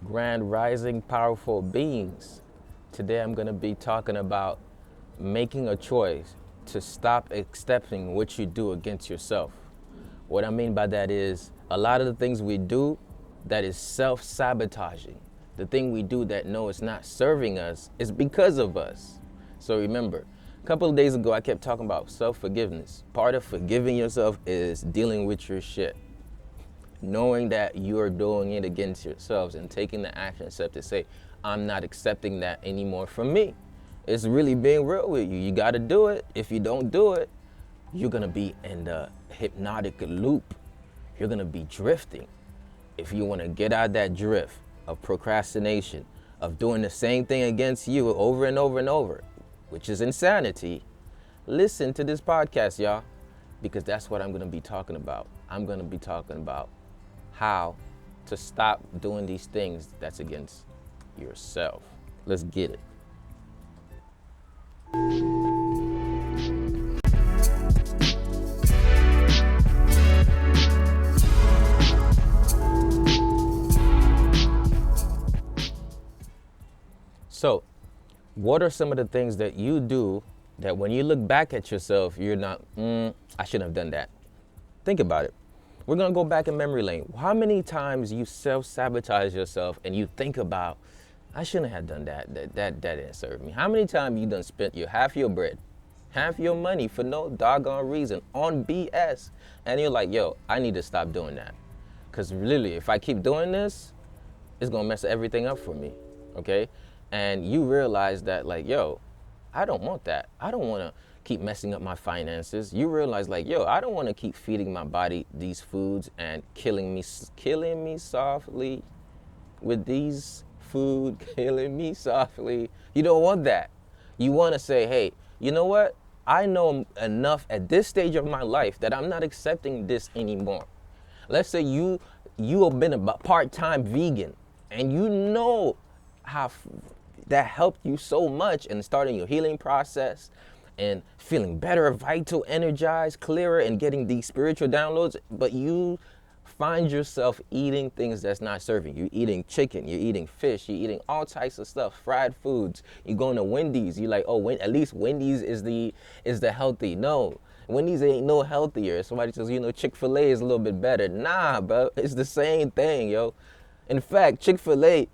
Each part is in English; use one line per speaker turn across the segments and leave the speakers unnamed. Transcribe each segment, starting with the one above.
Grand rising powerful beings. Today I'm going to be talking about making a choice to stop accepting what you do against yourself. What I mean by that is a lot of the things we do that is self-sabotaging. The thing we do that no, it's not serving us is because of us. So remember, a couple of days ago I kept talking about self-forgiveness. Part of forgiving yourself is dealing with your shit, knowing that you are doing it against yourselves and taking the action step to say, I'm not accepting that anymore from me. It's really being real with you. You got to do it. If you don't do it, you're going to be in the hypnotic loop. You're going to be drifting. If you want to get out of that drift of procrastination, of doing the same thing against you over and over and over, which is insanity, listen to this podcast, y'all, because that's what I'm going to be talking about. I'm going to be talking about how to stop doing these things that's against yourself. Let's get it. So, what are some of the things that you do that when you look back at yourself, you're not, I shouldn't have done that? Think about it. We're gonna go back in memory lane. How many times you self-sabotage yourself and you think about, I shouldn't have done that. That didn't serve me. How many times you done spent half your bread, half your money for no doggone reason on BS, and you're like, yo, I need to stop doing that, because really, if I keep doing this, it's gonna mess everything up for me. Okay, and you realize that, like, yo, I don't want that. I don't want to keep messing up my finances. You realize, like, yo, I don't want to keep feeding my body these foods and killing me softly with these food, killing me softly. You don't want that. You want to say, hey, you know what? I know enough at this stage of my life that I'm not accepting this anymore. Let's say you have been a part-time vegan and you know how that helped you so much in starting your healing process and feeling better, vital, energized, clearer, and getting these spiritual downloads, but you find yourself eating things that's not serving you. You're eating chicken, you're eating fish, you're eating all types of stuff, fried foods. You're going to Wendy's, you're like, oh, at least Wendy's is the healthy. No, Wendy's ain't no healthier. Somebody says, Chick-fil-A is a little bit better. Nah, bro, it's the same thing, yo. In fact, Chick-fil-A,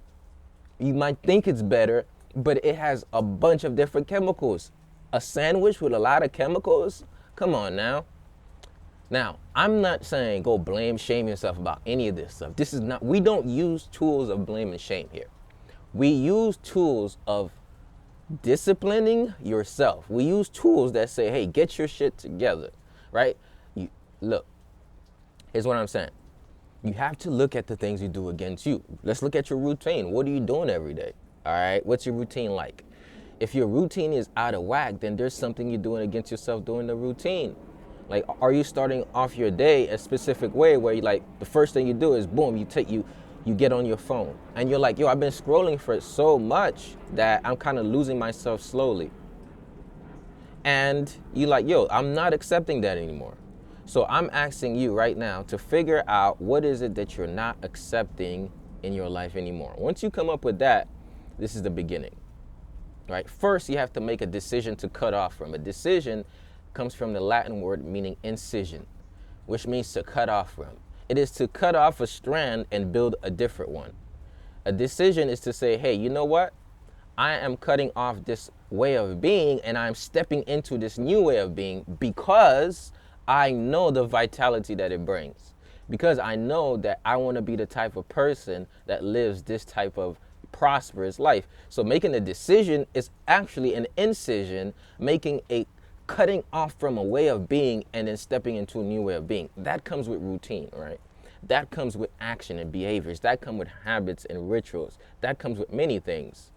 you might think it's better, but it has a bunch of different chemicals. A sandwich with a lot of chemicals? Come on now. Now, I'm not saying go blame, shame yourself about any of this stuff. This is not, we don't use tools of blame and shame here. We use tools of disciplining yourself. We use tools that say, hey, get your shit together, right? Look, here's what I'm saying. You have to look at the things you do against you. Let's look at your routine. What are you doing every day? All right, what's your routine like? If your routine is out of whack, then there's something you're doing against yourself doing the routine. Like, are you starting off your day a specific way where you, like, the first thing you do is boom, you get on your phone and you're like, yo, I've been scrolling for so much that I'm kind of losing myself slowly. And you're like, yo, I'm not accepting that anymore. So I'm asking you right now to figure out what is it that you're not accepting in your life anymore. Once you come up with that, this is the beginning, right? First, you have to make a decision to cut off from. A decision comes from the Latin word meaning incision, which means to cut off from. It is to cut off a strand and build a different one. A decision is to say, hey, you know what? I am cutting off this way of being and I'm stepping into this new way of being because I know the vitality that it brings. Because I know that I want to be the type of person that lives this type of prosperous life. So making a decision is actually an incision, making a cutting off from a way of being and then stepping into a new way of being. That comes with routine, right? That comes with action and behaviors. That comes with habits and rituals. That comes with many things.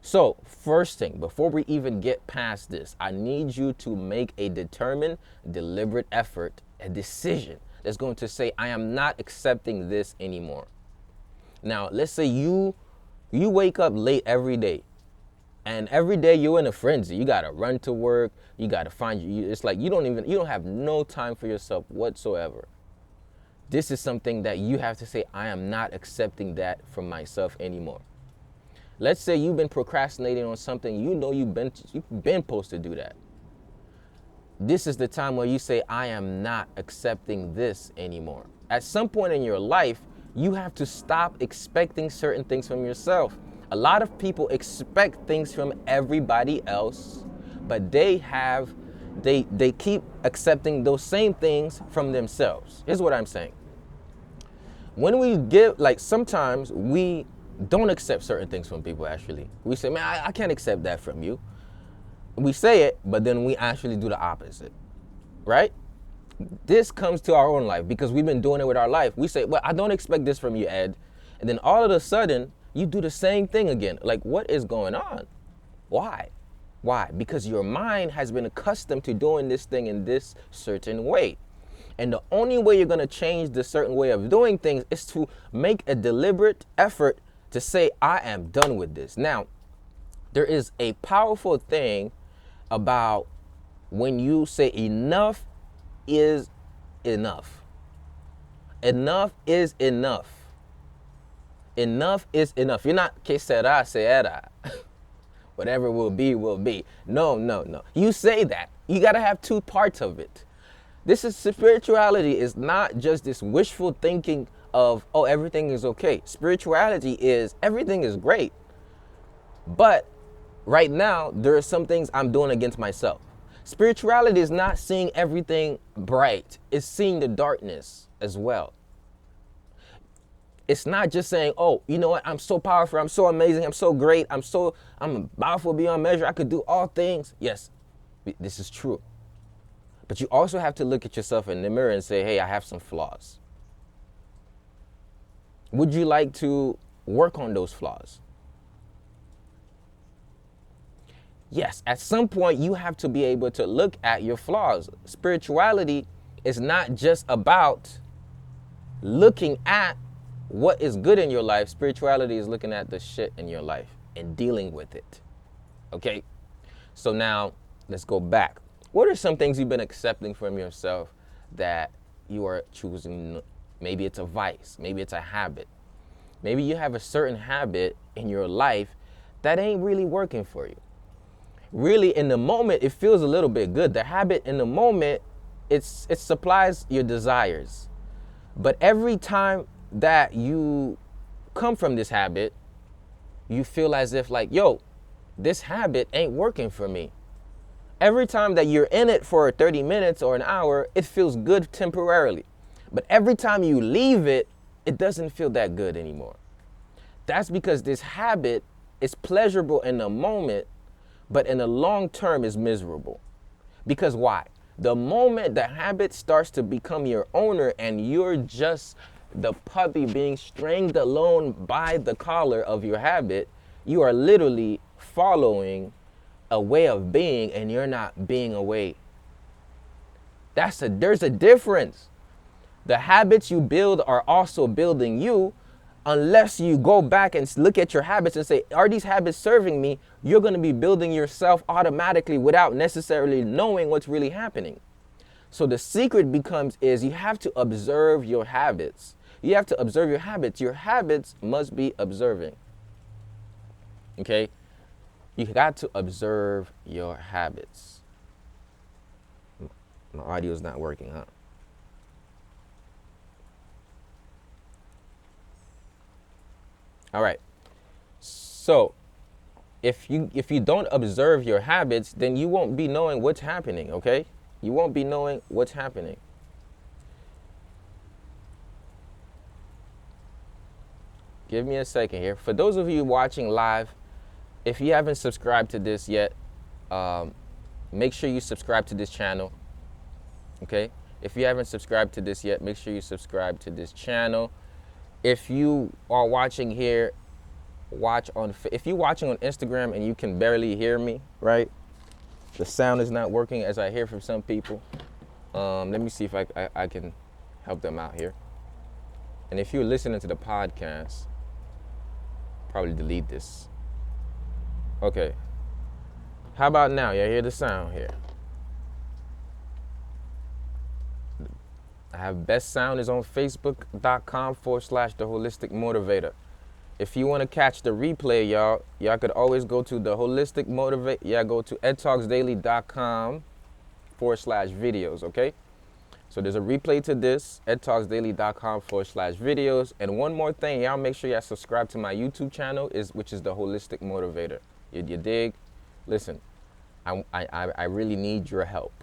So first thing, before we even get past this, I need you to make a determined, deliberate effort, a decision that's going to say, I am not accepting this anymore. Now, let's say you wake up late every day. And every day you're in a frenzy. You gotta run to work. You gotta find it's like you don't have no time for yourself whatsoever. this is something that you have to say, I am not accepting that from myself anymore. Let's say you've been procrastinating on something, you know you've been supposed to do that. This is the time where you say, I am not accepting this anymore. At some point in your life, you have to stop expecting certain things from yourself. A lot of people expect things from everybody else, but they keep accepting those same things from themselves. Here's what I'm saying. When we give, like, sometimes we don't accept certain things from people. Actually, we say, man, I can't accept that from you. We say it, but then we actually do the opposite, right? This comes to our own life because we've been doing it with our life. We say, well, I don't expect this from you, Ed. And then all of a sudden, you do the same thing again. Like, what is going on? Why? Why? Because your mind has been accustomed to doing this thing in this certain way. And the only way you're going to change this certain way of doing things is to make a deliberate effort to say, I am done with this. Now, there is a powerful thing about when you say enough is enough. Enough is enough. Enough is enough. You're not que sera, será. Whatever will be, will be. No, no, no. You say that. You got to have two parts of it. This is spirituality is not just this wishful thinking of, oh, everything is okay. Spirituality is everything is great. But right now, there are some things I'm doing against myself. Spirituality is not seeing everything bright. It's seeing the darkness as well. It's not just saying, oh, you know what? I'm so powerful. I'm so amazing. I'm so great. I'm powerful beyond measure. I could do all things. Yes, this is true. But you also have to look at yourself in the mirror and say, hey, I have some flaws. Would you like to work on those flaws? Yes, at some point you have to be able to look at your flaws. Spirituality is not just about looking at what is good in your life. Spirituality is looking at the shit in your life and dealing with it. Okay? So now let's go back. What are some things you've been accepting from yourself that you are choosing? Maybe it's a vice. Maybe it's a habit. Maybe you have a certain habit in your life that ain't really working for you. Really, in the moment, it feels a little bit good. The habit in the moment, it supplies your desires. But every time that you come from this habit, you feel as if like, yo, this habit ain't working for me. Every time that you're in it for 30 minutes or an hour, it feels good temporarily. But every time you leave it, it doesn't feel that good anymore. That's because this habit is pleasurable in the moment, but in the long term is miserable. Because why? The moment the habit starts to become your owner and you're just the puppy being stringed along by the collar of your habit, you are literally following a way of being and you're not being a way. There's a difference. The habits you build are also building you. Unless you go back and look at your habits and say, are these habits serving me? You're going to be building yourself automatically without necessarily knowing what's really happening. So the secret is you have to observe your habits. You have to observe your habits. Your habits must be observing. Okay? You got to observe your habits. My audio's not working, huh? All right. So if you don't observe your habits, then you won't be knowing what's happening, okay? You won't be knowing what's happening. Give me a second here. For those of you watching live, if you haven't subscribed to this yet, make sure you subscribe to this channel, okay? If you haven't subscribed to this yet, make sure you subscribe to this channel. If you are watching here, if you're watching on Instagram and you can barely hear me, right? The sound is not working as I hear from some people. Let me see if I can help them out here. And if you're listening to the podcast, probably delete this. Okay. How about now? You hear the sound here? I have Best Sound is on Facebook.com/The Holistic Motivator. If you want to catch the replay, y'all could always go to The Holistic Motivate. Yeah, go to edtalksdaily.com/videos, okay? So there's a replay to this, edtalksdaily.com/videos. And one more thing, y'all make sure y'all subscribe to my YouTube channel, which is The Holistic Motivator. You dig? Listen, I really need your help.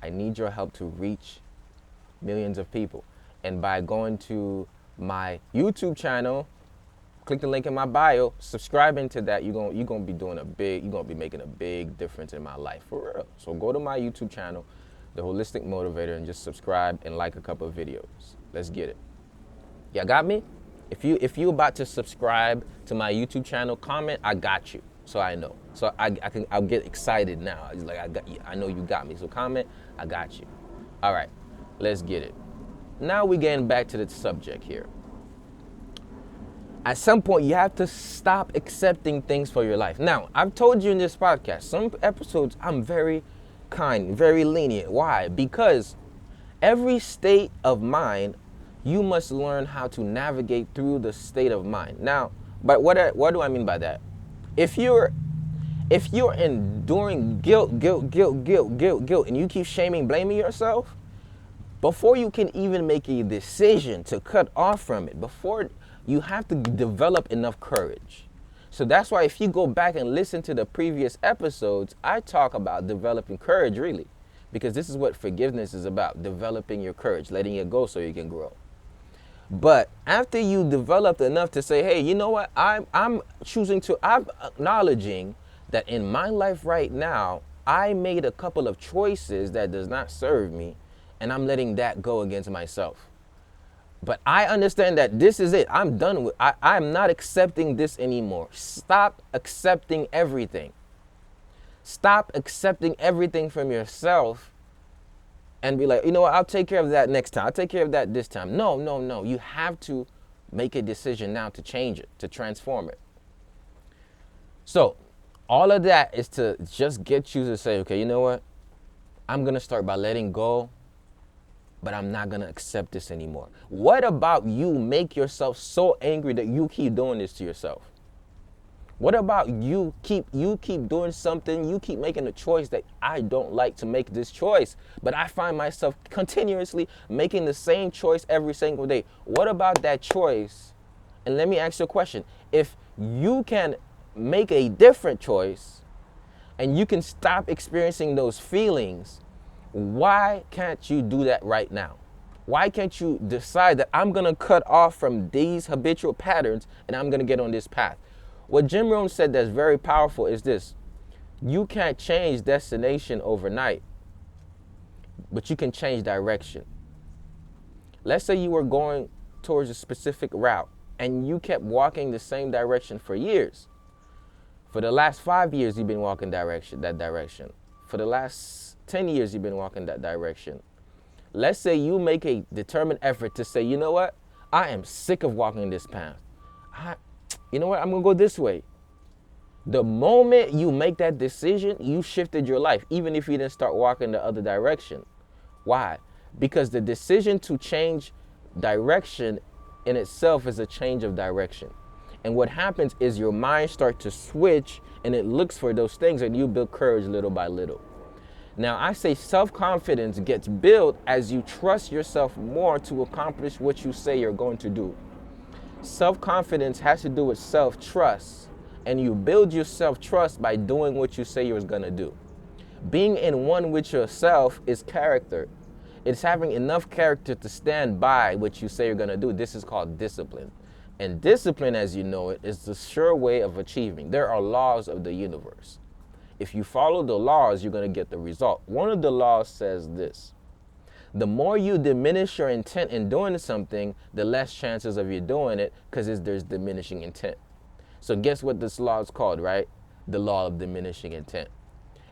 I need your help to reach millions of people. And by going to my YouTube channel, click the link in my bio, subscribing to that, you're gonna be making a big difference in my life, for real. So go to my YouTube channel, The Holistic Motivator, and just subscribe and like a couple of videos. Let's get it. Y'all got me? If you about to subscribe to my YouTube channel, comment, I got you. So I know. So I'll get excited now. It's like I know you got me. So comment, I got you. All right, let's get it. Now we're getting back to the subject here. At some point, you have to stop accepting things for your life. Now, I've told you in this podcast, some episodes I'm very kind, very lenient. Why? Because every state of mind, you must learn how to navigate through the state of mind. Now, but what do I mean by that? If you're enduring guilt, and you keep shaming, blaming yourself, before you can even make a decision to cut off from it, you have to develop enough courage. So that's why if you go back and listen to the previous episodes, I talk about developing courage, really, because this is what forgiveness is about, developing your courage, letting it go so you can grow. But after you developed enough to say, hey, you know what, I'm acknowledging that in my life right now, I made a couple of choices that does not serve me, and I'm letting that go against myself. But I understand that this is it. I'm done with I'm not accepting this anymore. Stop accepting everything. Stop accepting everything from yourself and be like, you know what, I'll take care of that next time. I'll take care of that this time. No. You have to make a decision now to change it, to transform it. So all of that is to just get you to say, okay, you know what? I'm going to start by letting go, but I'm not going to accept this anymore. What about you make yourself so angry that you keep doing this to yourself? What about you keep doing something, you keep making a choice that I don't like to make this choice, but I find myself continuously making the same choice every single day. What about that choice? And let me ask you a question. If you can make a different choice and you can stop experiencing those feelings, why can't you do that right now? Why can't you decide that I'm going to cut off from these habitual patterns and I'm going to get on this path? What Jim Rohn said that's very powerful is this: you can't change destination overnight, but you can change direction. Let's say you were going towards a specific route and you kept walking the same direction for years. For the last 5 years, you've been walking that direction. For the last 10 years, you've been walking that direction. Let's say you make a determined effort to say, you know what? I am sick of walking this path. You know what? I'm going to go this way. The moment you make that decision, you shifted your life, even if you didn't start walking the other direction. Why? Because the decision to change direction in itself is a change of direction. And what happens is your mind starts to switch and it looks for those things and you build courage little by little. Now, I say self-confidence gets built as you trust yourself more to accomplish what you say you're going to do. Self-confidence has to do with self-trust, and you build your self-trust by doing what you say you're going to do. Being in one with yourself is character. It's having enough character to stand by what you say you're going to do. This is called discipline. And discipline, as you know it, is the sure way of achieving. There are laws of the universe. If you follow the laws, you're going to get the result. One of the laws says this: the more you diminish your intent in doing something, the less chances of you doing it, because there's diminishing intent. So guess what this law is called, right? The law of diminishing intent.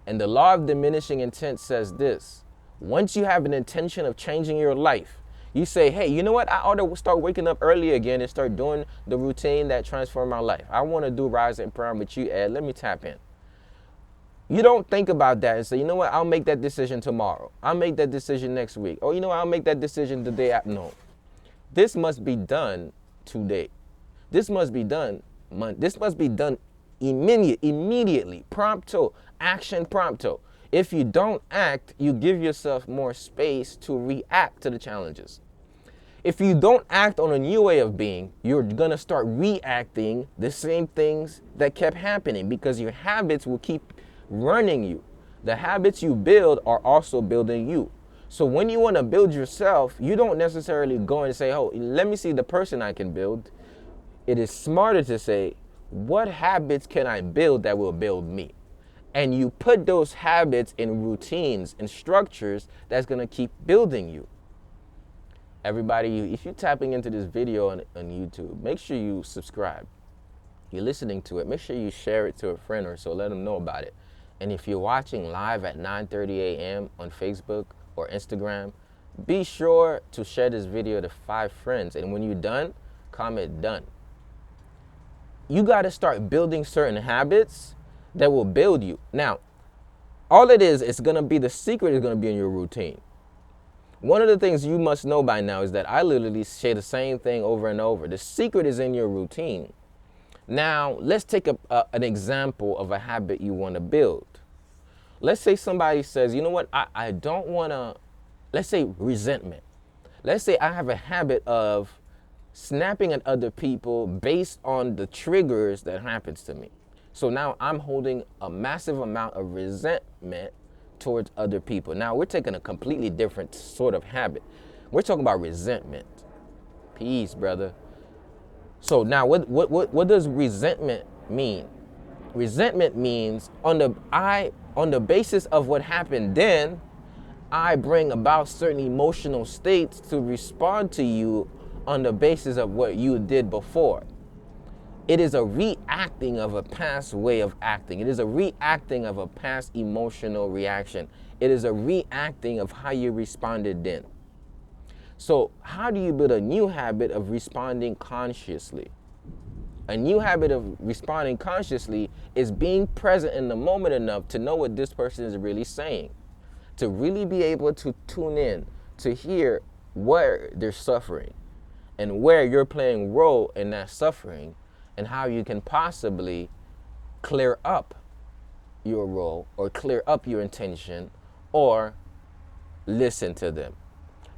And the law of diminishing intent says this: once you have an intention of changing your life, you say, hey, you know what? I ought to start waking up early again and start doing the routine that transformed my life. I want to do Rise and Prayer with you, Ed. Let me tap in. You don't think about that and say, you know what, I'll make that decision tomorrow. I'll make that decision next week. Or you know what, I'll make that decision the day after. No. This must be done today. This must be done. This must be done immediately, prompto, action prompto. If you don't act, you give yourself more space to react to the challenges. If you don't act on a new way of being, you're going to start reacting the same things that kept happening because your habits will keep running you. The habits you build are also building you. So when you want to build yourself, you don't necessarily go and say, oh, let me see the person I can build. It is smarter to say, what habits can I build that will build me? And you put those habits in routines and structures that's going to keep building you. Everybody, if you're tapping into this video on YouTube, make sure you subscribe. You're listening to it, make sure you share it to a friend or so, let them know about it. And if you're watching live at 9:30 a.m. on Facebook or Instagram, be sure to share this video to 5 friends. And when you're done, comment done. You got to start building certain habits that will build you. Now, all it is, it's going to be, the secret is going to be in your routine. One of the things you must know by now is that I literally say the same thing over and over. The secret is in your routine. Now, let's take an example of a habit you want to build. Let's say somebody says, you know what, I don't want to, let's say resentment. Let's say I have a habit of snapping at other people based on the triggers that happens to me. So now I'm holding a massive amount of resentment towards other people. Now we're taking a completely different sort of habit. We're talking about resentment. Peace, brother. So now what does resentment mean? Resentment means on the basis of what happened then, I bring about certain emotional states to respond to you on the basis of what you did before. It is a reacting of a past way of acting. It is a reacting of a past emotional reaction. It is a reacting of how you responded then. So how do you build a new habit of responding consciously? A new habit of responding consciously is being present in the moment enough to know what this person is really saying, to really be able to tune in, to hear where they're suffering and where you're playing a role in that suffering, and how you can possibly clear up your role or clear up your intention or listen to them.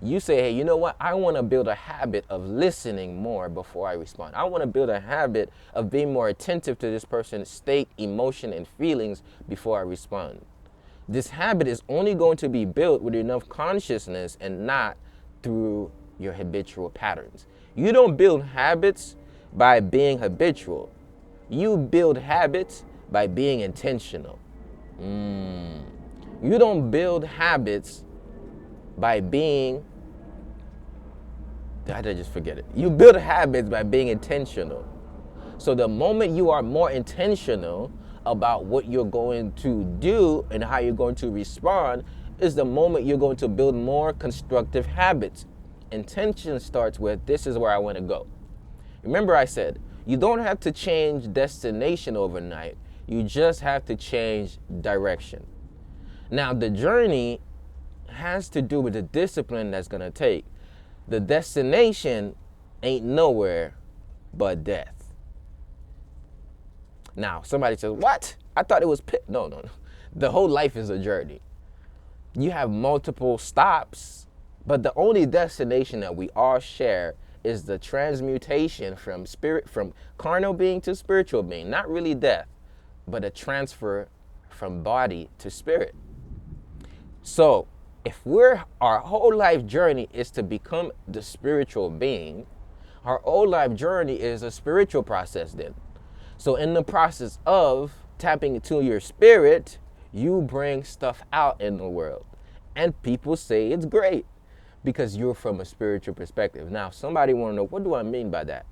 You say, hey, you know what? I want to build a habit of listening more before I respond. I want to build a habit of being more attentive to this person's state, emotion, and feelings before I respond. This habit is only going to be built with enough consciousness and not through your habitual patterns. You don't build habits by being habitual. You build habits by being intentional. You don't build habits by being, I just forget it. You build habits by being intentional. So the moment you are more intentional about what you're going to do and how you're going to respond is the moment you're going to build more constructive habits. Intention starts with, this is where I want to go. Remember I said, you don't have to change destination overnight. You just have to change direction. Now, the journey has to do with the discipline that's going to take. The destination ain't nowhere but death. Now, somebody says, what? I thought it was No. The whole life is a journey. You have multiple stops, but the only destination that we all share is the transmutation from carnal being to spiritual being. Not really death, but a transfer from body to spirit. So if our whole life journey is to become the spiritual being, our whole life journey is a spiritual process then. So in the process of tapping into your spirit, you bring stuff out in the world. And people say it's great, because you're from a spiritual perspective. Now, somebody want to know, what do I mean by that?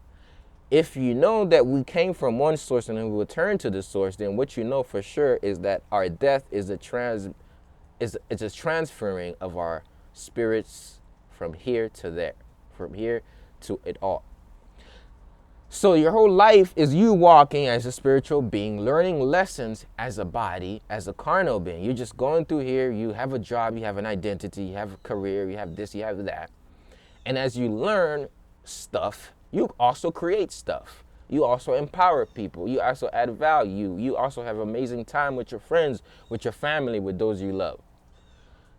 If you know that we came from one source and then we return to the source, then what you know for sure is that our death is a transferring of our spirits from here to there, from here to it all. So your whole life is you walking as a spiritual being, learning lessons as a body, as a carnal being. You're just going through here. You have a job, you have an identity, you have a career, you have this, you have that. And as you learn stuff, you also create stuff. You also empower people. You also add value. You also have amazing time with your friends, with your family, with those you love.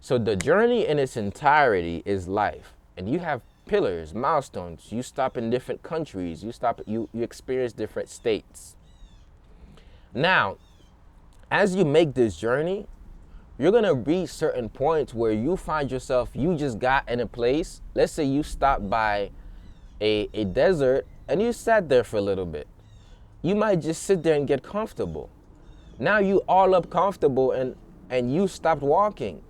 So the journey in its entirety is life. And you have pillars, milestones. You stop in different countries. You experience different states. Now, as you make this journey, you're gonna reach certain points where you find yourself, you just got in a place. Let's say you stopped by a desert and you sat there for a little bit. You might just sit there and get comfortable. Now you all up comfortable and you stopped walking.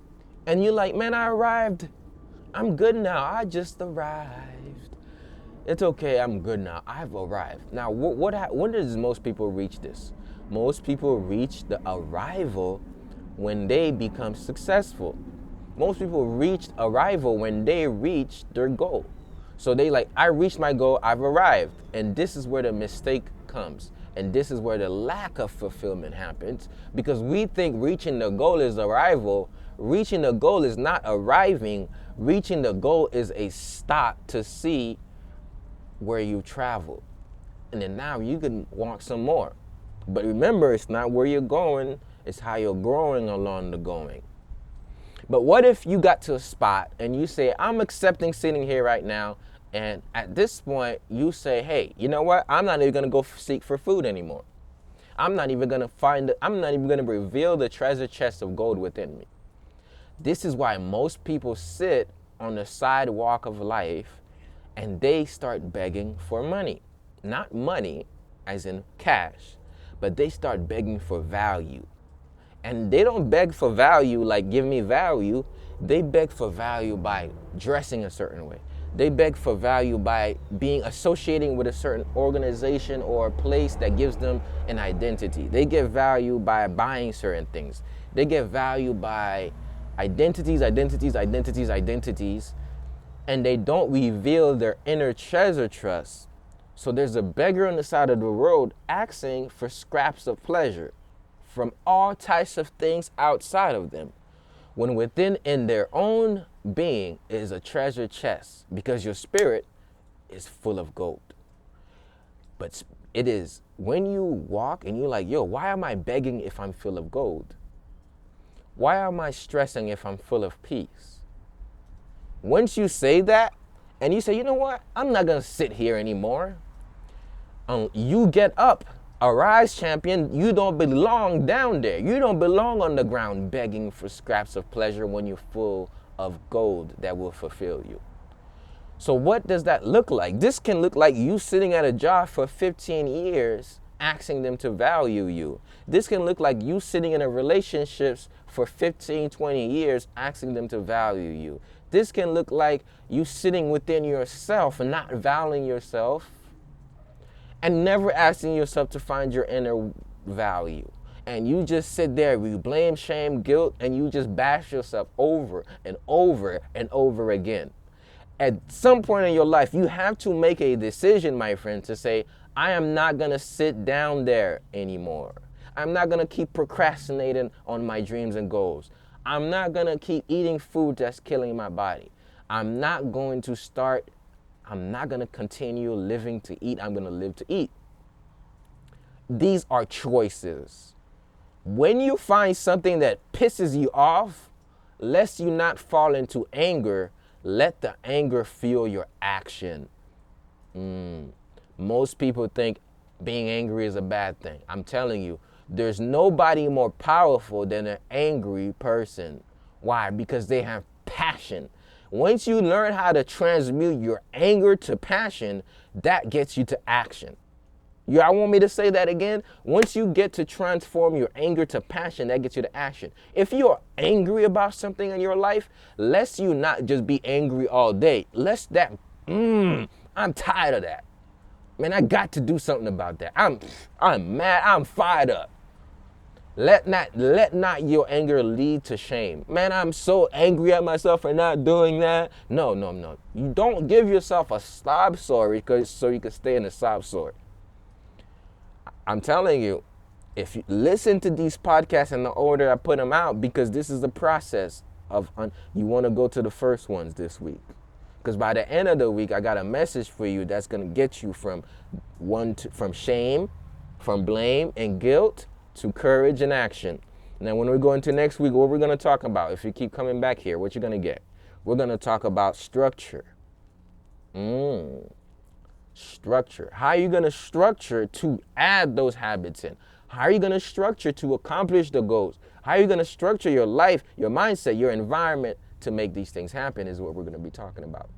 And you're like, man, I arrived. I'm good now. I just arrived. It's okay. I'm good now. I've arrived. Now, when does most people reach this? Most people reach the arrival when they become successful. Most people reach arrival when they reach their goal. So they like, I reached my goal. I've arrived. And this is where the mistake comes. And this is where the lack of fulfillment happens, because we think reaching the goal is arrival. Reaching the goal is not arriving. Reaching the goal is a stop to see where you traveled. And then now you can walk some more. But remember, it's not where you're going, it's how you're growing along the going. But what if you got to a spot and you say, I'm accepting sitting here right now, and at this point you say, hey, you know what? I'm not even gonna go seek for food anymore. I'm not even gonna reveal the treasure chest of gold within me. This is why most people sit on the sidewalk of life and they start begging for money. Not money as in cash, but they start begging for value. And they don't beg for value like give me value. They beg for value by dressing a certain way. They beg for value by associating with a certain organization or place that gives them an identity. They get value by buying certain things. They get value by identities, and they don't reveal their inner treasure trust. So there's a beggar on the side of the road asking for scraps of pleasure from all types of things outside of them, when within in their own being is a treasure chest, because your spirit is full of gold. But it is when you walk and you're like, yo, why am I begging if I'm full of gold? Why am I stressing if I'm full of peace? Once you say that, and you say, you know what? I'm not going to sit here anymore. You get up. Arise, champion. You don't belong down there. You don't belong on the ground begging for scraps of pleasure when you're full of gold that will fulfill you. So what does that look like? This can look like you sitting at a job for 15 years asking them to value you. This can look like you sitting in a relationships for 15, 20 years asking them to value you. This can look like you sitting within yourself and not valuing yourself and never asking yourself to find your inner value. And you just sit there, you blame, shame, guilt, and you just bash yourself over and over and over again. At some point in your life, you have to make a decision, my friend, to say, I am not going to sit down there anymore. I'm not going to keep procrastinating on my dreams and goals. I'm not going to keep eating food that's killing my body. I'm not going to continue living to eat. I'm going to live to eat. These are choices. When you find something that pisses you off, lest you not fall into anger, let the anger fuel your action. Most people think being angry is a bad thing. I'm telling you, there's nobody more powerful than an angry person. Why? Because they have passion. Once you learn how to transmute your anger to passion, that gets you to action. Y'all want me to say that again? Once you get to transform your anger to passion, that gets you to action. If you're angry about something in your life, lest you not just be angry all day. Lest that, I'm tired of that. Man, I got to do something about that. I'm mad, I'm fired up. Let not your anger lead to shame. Man, I'm so angry at myself for not doing that. No, no, no. You don't give yourself a sob story so you can stay in a sob story. I'm telling you, if you listen to these podcasts in the order I put them out, because this is the process of you want to go to the first ones this week. Because by the end of the week, I got a message for you that's going to get you from shame, from blame and guilt to courage and action. Now, when we go into next week, what we're going to talk about, if you keep coming back here, what you're going to get? We're going to talk about structure. Structure. How are you going to structure to add those habits in? How are you going to structure to accomplish the goals? How are you going to structure your life, your mindset, your environment to make these things happen is what we're going to be talking about.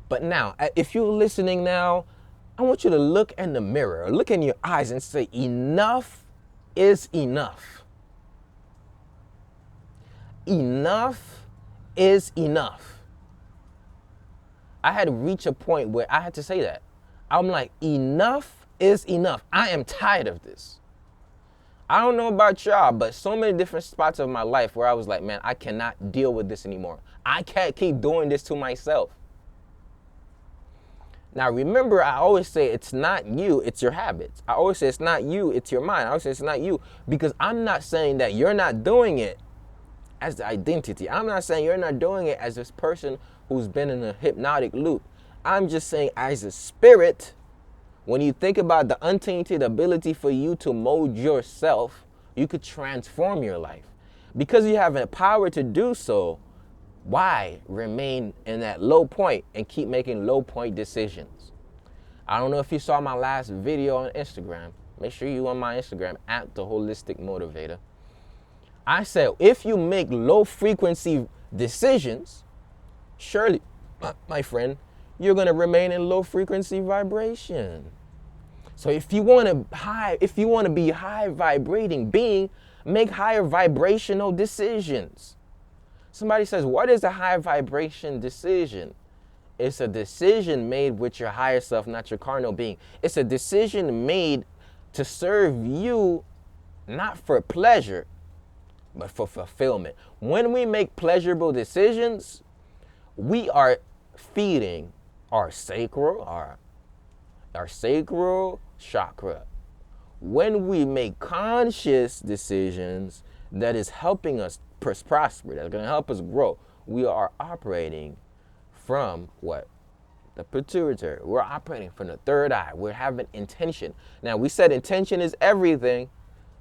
But now, if you're listening now, I want you to look in the mirror, look in your eyes and say, enough is enough. Enough is enough. I had to reach a point where I had to say that. I'm like, enough is enough. I am tired of this. I don't know about y'all, but so many different spots of my life where I was like, man, I cannot deal with this anymore. I can't keep doing this to myself. Now, remember, I always say it's not you, it's your habits. I always say it's not you, it's your mind. I always say it's not you, because I'm not saying that you're not doing it as the identity. I'm not saying you're not doing it as this person who's been in a hypnotic loop. I'm just saying as a spirit, when you think about the untainted ability for you to mold yourself, you could transform your life. Because you have the power to do so, why remain in that low point and keep making low point decisions? I don't know if you saw my last video on Instagram. Make sure you on my Instagram at The Holistic Motivator. I said, if you make low frequency decisions, surely, my friend, you're going to remain in low frequency vibration. So if you want to be high vibrating being, make higher vibrational decisions. Somebody says, what is a high vibration decision? It's a decision made with your higher self, not your carnal being. It's a decision made to serve you, not for pleasure, but for fulfillment. When we make pleasurable decisions, we are feeding our sacral chakra. When we make conscious decisions that is helping us prosper, that's going to help us grow, we are operating from what? The pituitary. We're operating from the third eye. We're having intention. Now, we said intention is everything.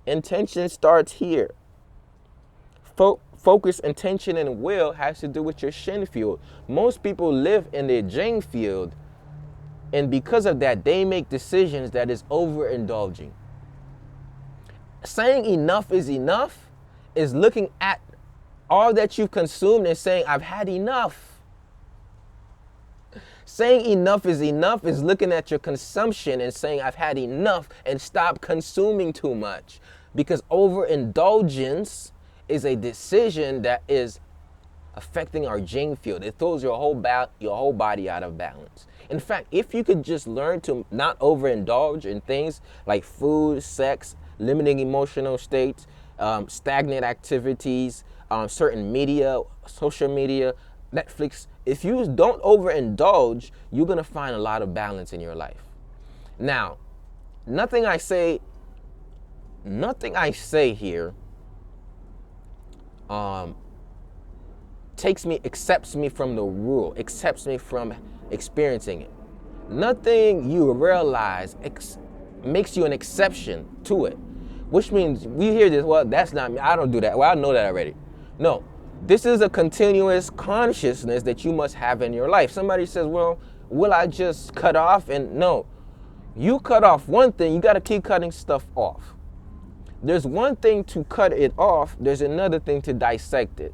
Intention starts here. Focus, intention, and will has to do with your shin field. Most people live in their jing field, and because of that, they make decisions that is overindulging. Saying enough is looking at all that you've consumed and saying, I've had enough. Saying enough is looking at your consumption and saying, I've had enough, and stop consuming too much. Because overindulgence is a decision that is affecting our jing field. It throws your whole body out of balance. In fact, if you could just learn to not overindulge in things like food, sex, limiting emotional states, stagnant activities, certain media, social media, Netflix. If you don't overindulge, you're going to find a lot of balance in your life. Now, nothing I say here accepts me from the rule, accepts me from experiencing it. Nothing you realize makes you an exception to it, which means we hear this, well, that's not me, I don't do that. Well, I know that already. No, this is a continuous consciousness that you must have in your life. Somebody says, well, will I just cut off? And no, you cut off one thing, you got to keep cutting stuff off. There's one thing to cut it off, there's another thing to dissect it.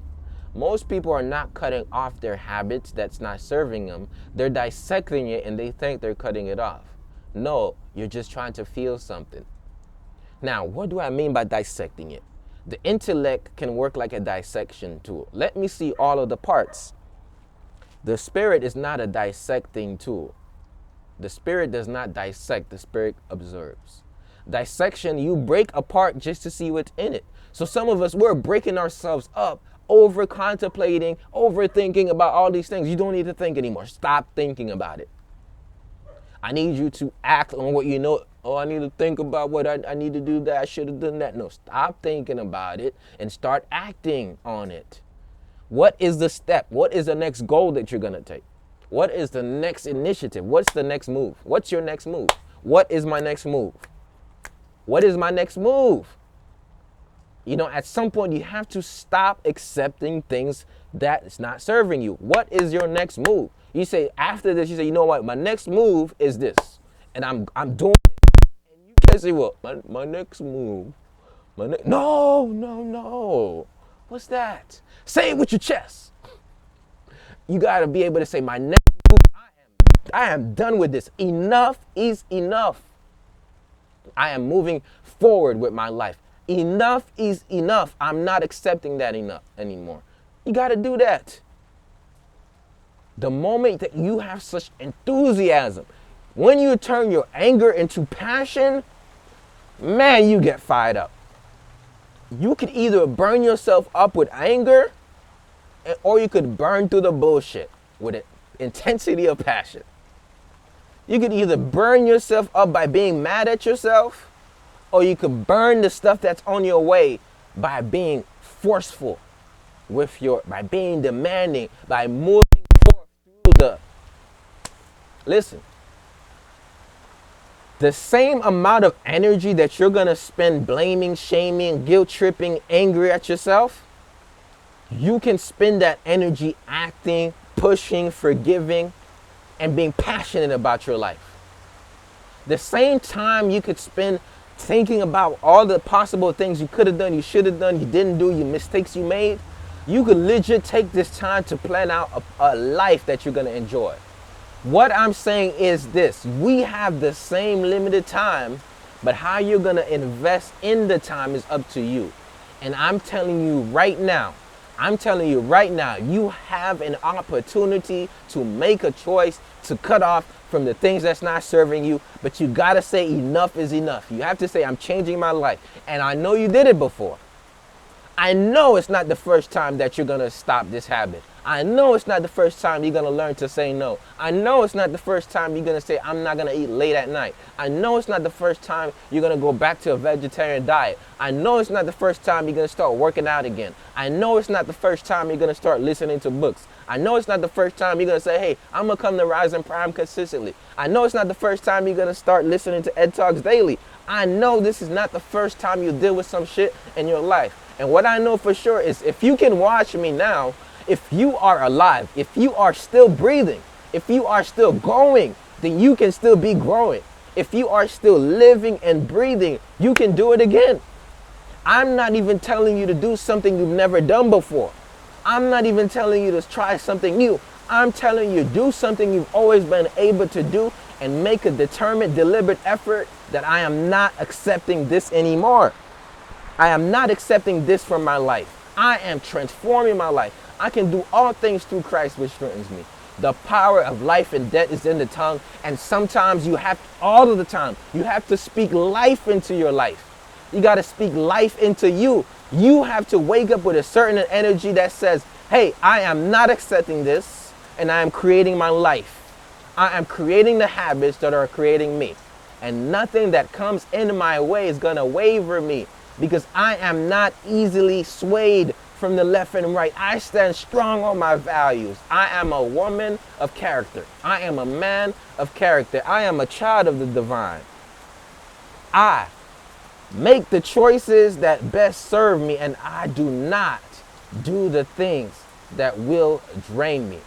Most people are not cutting off their habits that's not serving them. They're dissecting it and they think they're cutting it off. No, you're just trying to feel something. Now, what do I mean by dissecting it? The intellect can work like a dissection tool. Let me see all of the parts. The spirit is not a dissecting tool. The spirit does not dissect, the spirit observes. Dissection, you break apart just to see what's in it. So some of us, we're breaking ourselves up, over contemplating, overthinking about all these things. You don't need to think anymore. Stop thinking about it. I need you to act on what you know. Oh, I need to think about what I need to do that. I should have done that. No, stop thinking about it and start acting on it. What is the step? What is the next goal that you're going to take? What is the next initiative? What's the next move? What's your next move? What is my next move? What is my next move? You know, at some point you have to stop accepting things that is not serving you. What is your next move? You say after this, you say, you know what? My next move is this, and I'm doing it. And you can say, well, my next move, no. What's that? Say it with your chest. You gotta be able to say, my next move, I am done with this. Enough is enough. I am moving forward with my life. Enough is enough. I'm not accepting that enough anymore. You got to do that. The moment that you have such enthusiasm, when you turn your anger into passion, man, you get fired up. You could either burn yourself up with anger, or you could burn through the bullshit with an intensity of passion. You could either burn yourself up by being mad at yourself, or you could burn the stuff that's on your way by being forceful by being demanding, by moving forth through listen, the same amount of energy that you're going to spend blaming, shaming, guilt tripping, angry at yourself, you can spend that energy acting, pushing, forgiving, and being passionate about your life. The same time you could spend thinking about all the possible things you could have done, you should have done, you didn't do, your mistakes you made, you could legit take this time to plan out a life that you're going to enjoy. What I'm saying is this: we have the same limited time, but how you're going to invest in the time is up to you. And I'm telling you right now, you have an opportunity to make a choice to cut off from the things that's not serving you, but you gotta say enough is enough. You have to say, I'm changing my life. And I know you did it before. I know it's not the first time that you're gonna stop this habit. I know it's not the first time you're gonna learn to say no. I know it's not the first time you're gonna say, I'm not gonna eat late at night. I know it's not the first time you're gonna go back to a vegetarian diet. I know it's not the first time you're gonna start working out again. I know it's not the first time you're gonna start listening to books. I know it's not the first time you're gonna say, hey, I'm gonna come to Rise and Prime consistently. I know it's not the first time you're gonna start listening to Ed Talks daily. I know this is not the first time you deal with some shit in your life. And what I know for sure is, if you can watch me now, if you are alive, if you are still breathing, if you are still going, then you can still be growing. If you are still living and breathing, you can do it again. I'm not even telling you to do something you've never done before. I'm not even telling you to try something new. I'm telling you, do something you've always been able to do and make a determined, deliberate effort that I am not accepting this anymore. I am not accepting this from my life. I am transforming my life. I can do all things through Christ which strengthens me. The power of life and death is in the tongue. And sometimes all of the time, you have to speak life into your life. You got to speak life into you. You have to wake up with a certain energy that says, hey, I am not accepting this, and I am creating my life. I am creating the habits that are creating me. And nothing that comes in my way is going to waver me, because I am not easily swayed from the left and right. I stand strong on my values. I am a woman of character. I am a man of character. I am a child of the divine. I make the choices that best serve me, and I do not do the things that will drain me.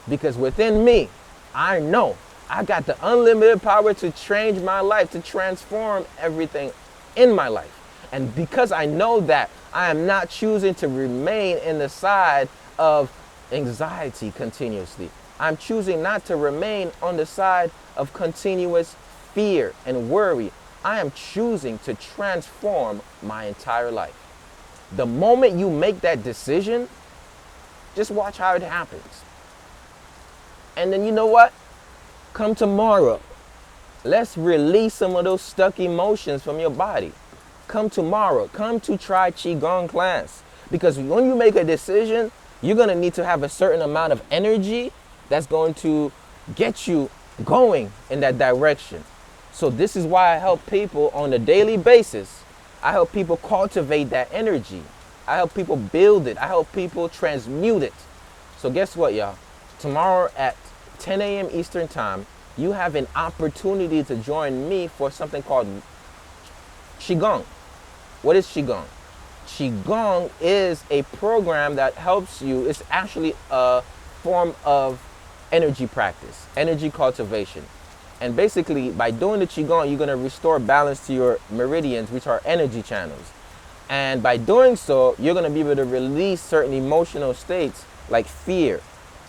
Because within me, I know I got the unlimited power to change my life, to transform everything in my life. And because I know that, I am not choosing to remain in the side of anxiety continuously. I'm choosing not to remain on the side of continuous fear and worry. I am choosing to transform my entire life. The moment you make that decision, just watch how it happens. And then you know what? Come tomorrow, Let's release some of those stuck emotions from your body. Come tomorrow. Come to try Qigong class. Because when you make a decision, you're going to need to have a certain amount of energy that's going to get you going in that direction. So this is why I help people on a daily basis. I help people cultivate that energy. I help people build it. I help people transmute it. So guess what, y'all? Tomorrow at 10 a.m. Eastern Time, you have an opportunity to join me for something called Qigong. What is Qigong? Qigong is a program that helps you. It's actually a form of energy practice, energy cultivation. And basically, by doing the Qigong, you're going to restore balance to your meridians, which are energy channels. And by doing so, you're going to be able to release certain emotional states like fear,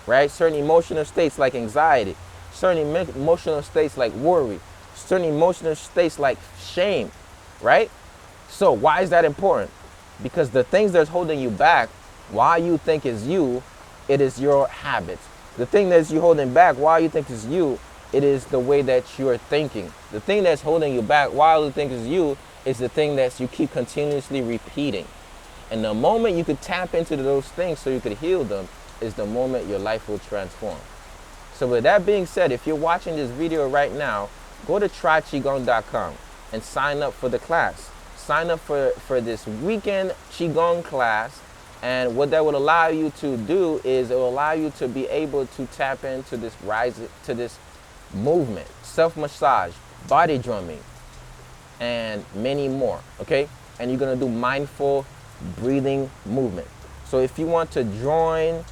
right? Certain emotional states like anxiety, certain emotional states like worry, certain emotional states like shame, right? So why is that important? Because the things that's holding you back, why you think is you, it is your habits. The thing that's you holding back, why you think is you, it is the way that you're thinking. The thing that's holding you back, why you think is you, is the thing that you keep continuously repeating. And the moment you could tap into those things so you could heal them is the moment your life will transform. So with that being said, if you're watching this video right now, go to tryqigong.com and sign up for the class. Sign up for this weekend Qigong class. And what that will allow you to do is it will allow you to be able to tap into this movement, self-massage, body drumming, and many more, okay? And you're gonna do mindful breathing movement. So if you want to join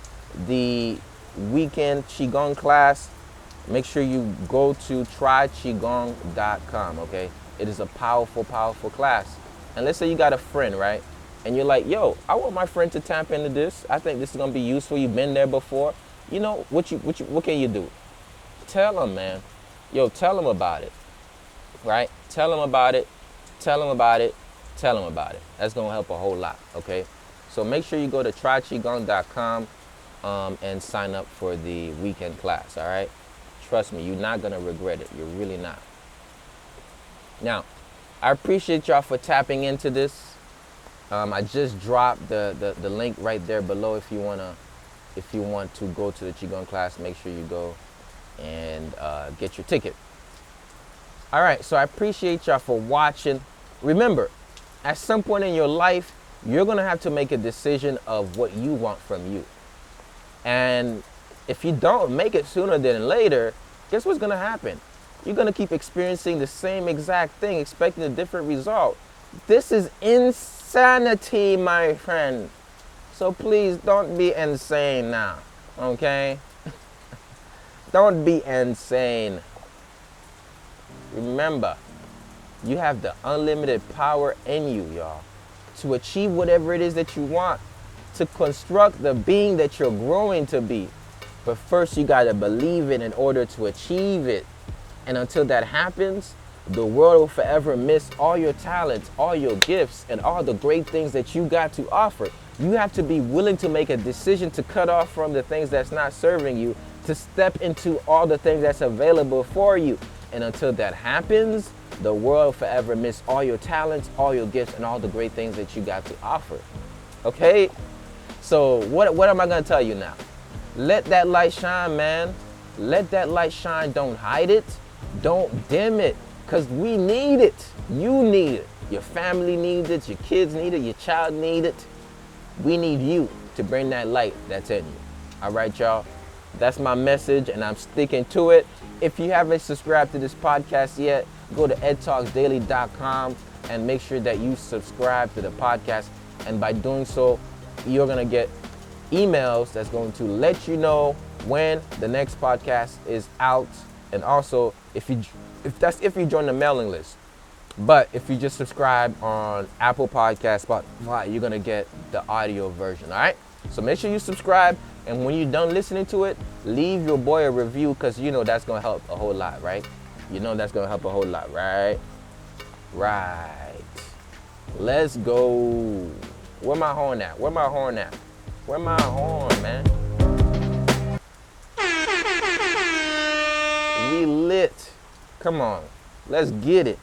the weekend Qigong class, make sure you go to tryqigong.com, okay? It is a powerful, powerful class. And let's say you got a friend, right? And you're like, yo, I want my friend to tap into this. I think this is gonna be useful. You've been there before. You know, what can you do? Tell them, man. Yo, tell them about it, right? Tell them about it. Tell them about it. Tell them about it. That's gonna help a whole lot, okay? So make sure you go to tryqigong.com and sign up for the weekend class, all right? Trust me, you're not gonna regret it. You're really not. Now, I appreciate y'all for tapping into this. I just dropped the link right there below if you want to go to the Qigong class. Make sure you go and get your ticket. All right, so I appreciate y'all for watching. Remember, at some point in your life, you're gonna have to make a decision of what you want from you. And if you don't make it sooner than later, guess what's gonna happen? You're gonna keep experiencing the same exact thing, expecting a different result. This is insanity, my friend. So please don't be insane now, okay? Don't be insane. Remember, you have the unlimited power in you, y'all, to achieve whatever it is that you want, to construct the being that you're growing to be. But first, you gotta believe it in order to achieve it. And until that happens, the world will forever miss all your talents, all your gifts, and all the great things that you got to offer. You have to be willing to make a decision to cut off from the things that's not serving you, to step into all the things that's available for you. And until that happens, the world will forever miss all your talents, all your gifts, and all the great things that you got to offer. Okay? So what am I gonna tell you now? Let that light shine, man. Let that light shine. Don't hide it. Don't dim it. Because we need it. You need it. Your family needs it. Your kids need it. Your child needs it. We need you to bring that light that's in you. All right, y'all? That's my message, and I'm sticking to it. If you haven't subscribed to this podcast yet, go to edtalksdaily.com and make sure that you subscribe to the podcast. And by doing so, you're going to get emails that's going to let you know when the next podcast is out. And also, if you join the mailing list. But if you just subscribe on Apple Podcasts, Spotify, you're gonna get the audio version, all right? So make sure you subscribe, and when you're done listening to it, leave your boy a review, because you know that's gonna help a whole lot, right? You know that's gonna help a whole lot, right? Right. Let's go. Where my horn at? Where my horn at? Where my horn, man? We lit. Come on, let's get it.